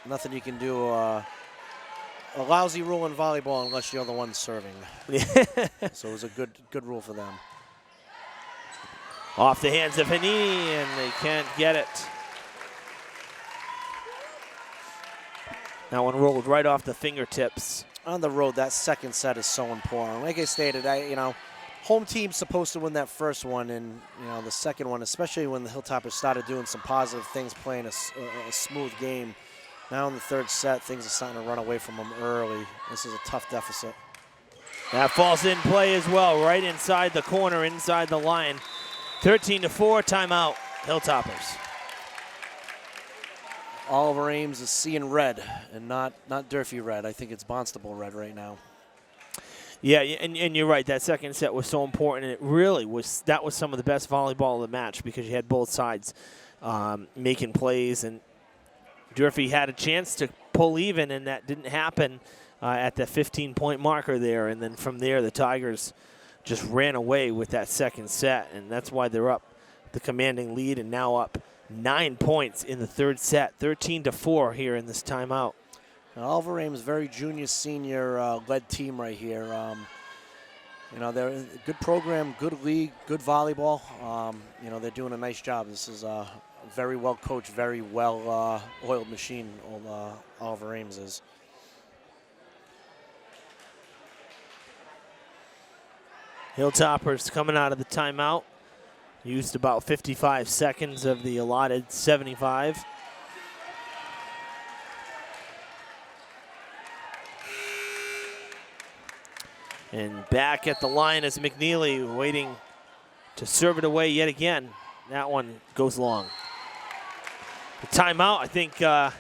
Nothing you can do. A lousy rule in volleyball unless you're the one serving. So it was a good rule for them. Off the hands of Hanini, and they can't get it. That one rolled right off the fingertips. on the road, that second set is so important. Like I stated, home team's supposed to win that first one, and the second one, especially when the Hilltoppers started doing some positive things, playing a smooth game. Now in the third set, things are starting to run away from them early. This is a tough deficit. That falls in play as well, right inside the corner, inside the line. 13-4, timeout, Hilltoppers. Oliver Ames is seeing red, and not Durfee red. I think it's Barnstable red right now. Yeah, and you're right. That second set was so important, and it really was. That was some of the best volleyball of the match because you had both sides making plays, and Durfee had a chance to pull even, and that didn't happen at the 15-point marker there. And then from there, the Tigers just ran away with that second set, and that's why they're up the commanding lead and now up 9 points in the third set, 13-4 here in this timeout. Oliver Ames, very junior, senior led team right here. They're a good program, good league, good volleyball. They're doing a nice job. This is a very well coached, very well oiled machine. Oliver Ames is. Hilltoppers coming out of the timeout. Used about 55 seconds of the allotted 75. And back at the line is McNeely waiting to serve it away yet again. That one goes long. The timeout, I think, got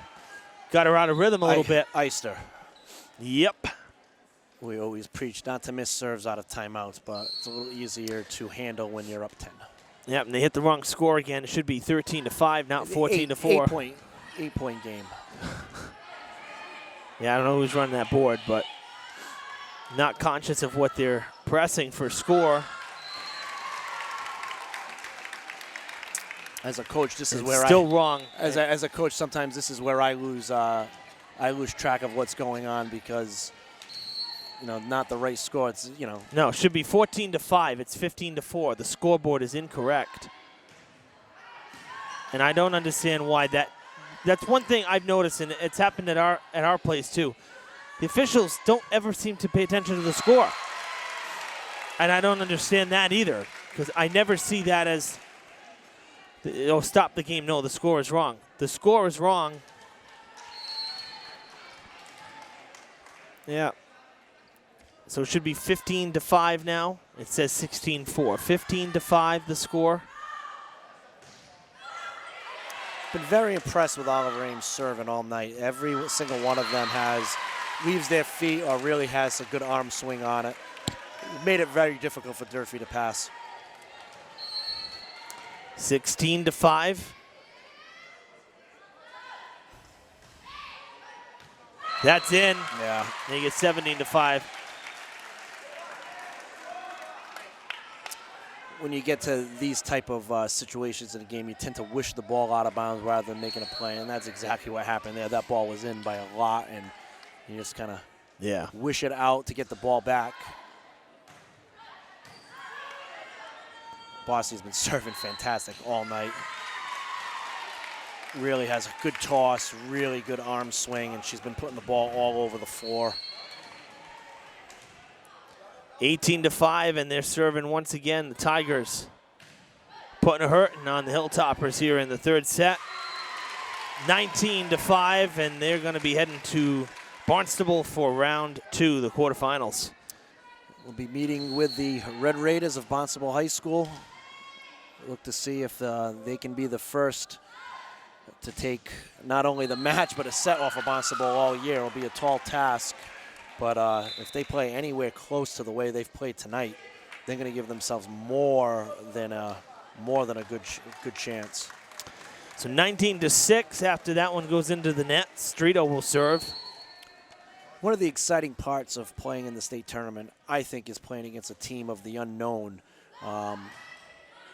her out of rhythm a little bit. Iced her. Yep. We always preach not to miss serves out of timeouts, but it's a little easier to handle when you're up 10. Yep, and they hit the wrong score again. It should be 13-5, not 14-4. 8-point game. Yeah, I don't know who's running that board, but not conscious of what they're pressing for score. As a coach, this is where still wrong. As a coach, sometimes this is where I lose track of what's going on because not the right score. It's No, it should be 14-5. It's 15-4. The scoreboard is incorrect, and I don't understand why that. That's one thing I've noticed, and it's happened at our place too. The officials don't ever seem to pay attention to the score. And I don't understand that either, because I never see that as, stop the game. No, the score is wrong. The score is wrong. Yeah. So it should be 15-5 now. It says 16-4. 15-5 the score. Been very impressed with Oliver Ames serving all night. Every single one of them leaves their feet or really has a good arm swing on it. It made it very difficult for Durfee to pass. 16-5. That's in. Yeah. They get 17-5. When you get to these type of situations in a game, you tend to wish the ball out of bounds rather than making a play, and that's exactly what happened there. That ball was in by a lot, and you just kind of wish it out to get the ball back. Bossy's been serving fantastic all night. Really has a good toss, really good arm swing, and she's been putting the ball all over the floor. 18-5, and they're serving once again. The Tigers putting a hurting on the Hilltoppers here in the third set. 19-5, and they're going to be heading to Barnstable for round 2, the quarterfinals. We'll be meeting with the Red Raiders of Barnstable High School. Look to see if they can be the first to take not only the match but a set off of Barnstable all year. It'll be a tall task. But if they play anywhere close to the way they've played tonight, they're going to give themselves more than a good chance. So 19-6. After that one goes into the net, Streeto will serve. One of the exciting parts of playing in the state tournament, I think, is playing against a team of the unknown.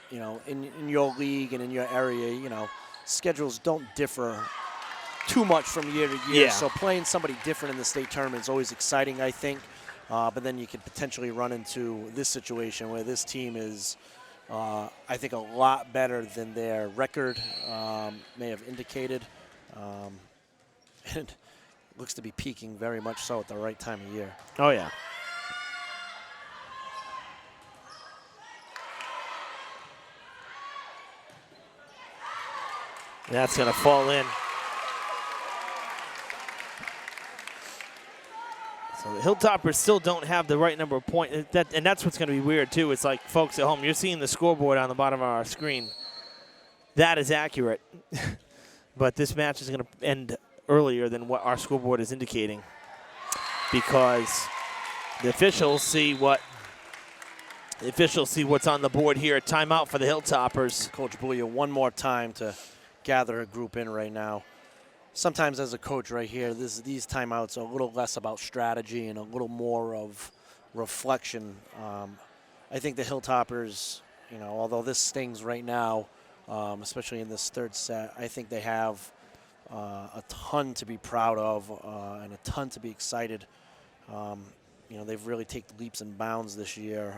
In your league and in your area, schedules don't differ too much from year to year. Yeah. So playing somebody different in the state tournament is always exciting, I think. But then you could potentially run into this situation where this team is, I think, a lot better than their record may have indicated. And looks to be peaking very much so at the right time of year. Oh, yeah. That's going to fall in. So the Hilltoppers still don't have the right number of points. And that's what's going to be weird, too. It's like, folks at home, you're seeing the scoreboard on the bottom of our screen. That is accurate. But this match is going to end earlier than what our scoreboard is indicating because the officials see what's on the board here. Timeout for the Hilltoppers. Coach Bouya one more time to gather a group in right now. Sometimes as a coach right here, these timeouts are a little less about strategy and a little more of reflection. I think the Hilltoppers, although this stings right now, especially in this third set, I think they have a ton to be proud of and a ton to be excited. They've really taken leaps and bounds this year.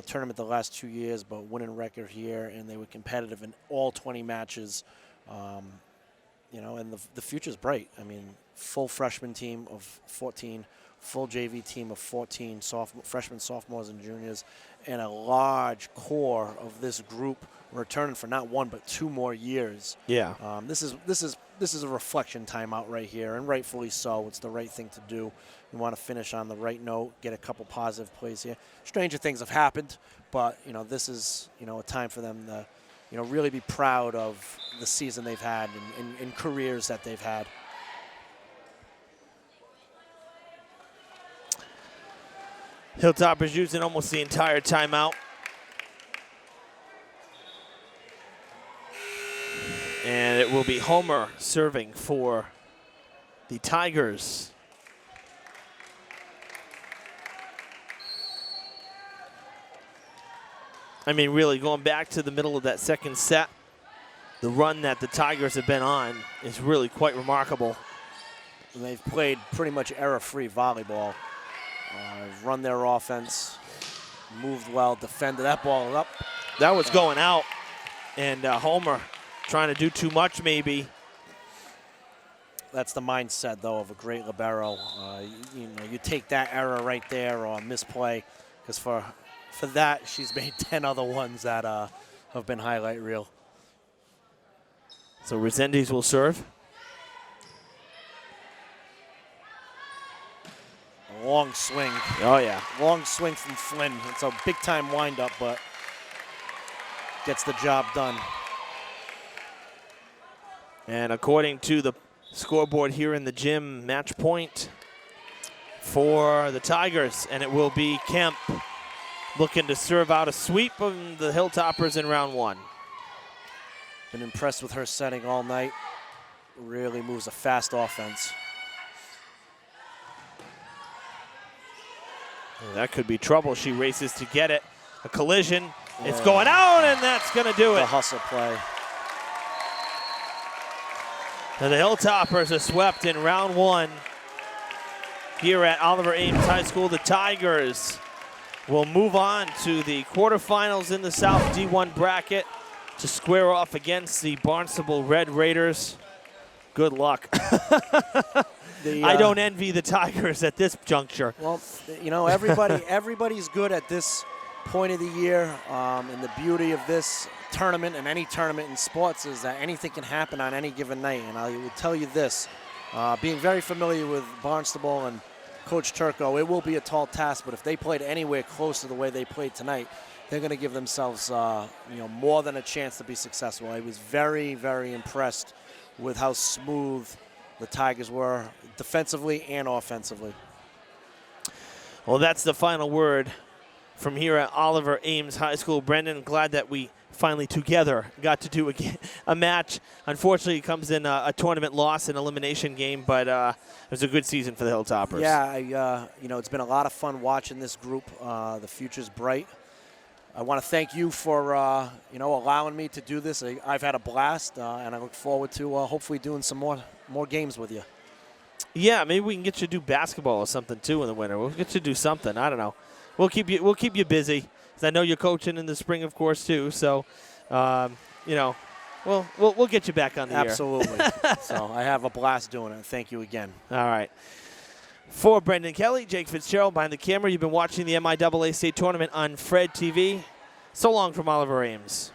Tournament the last 2 years, but winning record here, and they were competitive in all 20 matches. And the future's bright. I mean, full freshman team of 14, full JV team of 14 freshmen, sophomores, and juniors, and a large core of this group returning for not 1 but 2 more years. Yeah. This is a reflection timeout right here, and rightfully so. It's the right thing to do. We want to finish on the right note, get a couple positive plays here. Stranger things have happened, but this is a time for them to really be proud of the season they've had and careers that they've had. Hilltoppers using almost the entire timeout. And it will be Homer serving for the Tigers. I mean, really, going back to the middle of that second set, the run that the Tigers have been on is really quite remarkable. And they've played pretty much error-free volleyball. Run their offense, moved well, defended that ball up. That was going out, and Homer trying to do too much maybe. That's the mindset, though, of a great libero. You take that error right there or misplay, because for that, she's made 10 other ones that have been highlight reel. So Resendiz will serve. A long swing. Oh, yeah. Long swing from Flynn. It's a big-time windup, but gets the job done. And according to the scoreboard here in the gym, match point for the Tigers, and it will be Kemp looking to serve out a sweep of the Hilltoppers in round 1. Been impressed with her setting all night. Really moves a fast offense. Oh, that could be trouble. She races to get it. A collision. Yeah. It's going out, and that's going to do it. The hustle play. And the Hilltoppers are swept in round 1 here at Oliver Ames High School. The Tigers will move on to the quarterfinals in the South D1 bracket to square off against the Barnstable Red Raiders. Good luck. I don't envy the Tigers at this juncture. Well, everybody's good at this point of the year, and the beauty of this tournament and any tournament in sports is that anything can happen on any given night. And I will tell you this, being very familiar with Barnstable and Coach Turco, it will be a tall task, but if they played anywhere close to the way they played tonight, they're going to give themselves more than a chance to be successful. I was very, very impressed with how smooth the Tigers were defensively and offensively. Well, that's the final word from here at Oliver Ames High School. Brendan, glad that we finally together got to do a match. Unfortunately, it comes in a tournament loss, an elimination game, but it was a good season for the Hilltoppers. Yeah, it's been a lot of fun watching this group. The future's bright. I want to thank you for allowing me to do this. I've had a blast, and I look forward to hopefully doing some more games with you. Yeah, maybe we can get you to do basketball or something too in the winter. We'll get you to do something. I don't know. We'll keep you busy. 'Cause I know you're coaching in the spring, of course, too. So, Well, we'll get you back on the air. Absolutely. So I have a blast doing it. Thank you again. All right. For Brendan Kelly, Jake Fitzgerald behind the camera. You've been watching the MIAA State Tournament on Fred TV. So long from Oliver Ames.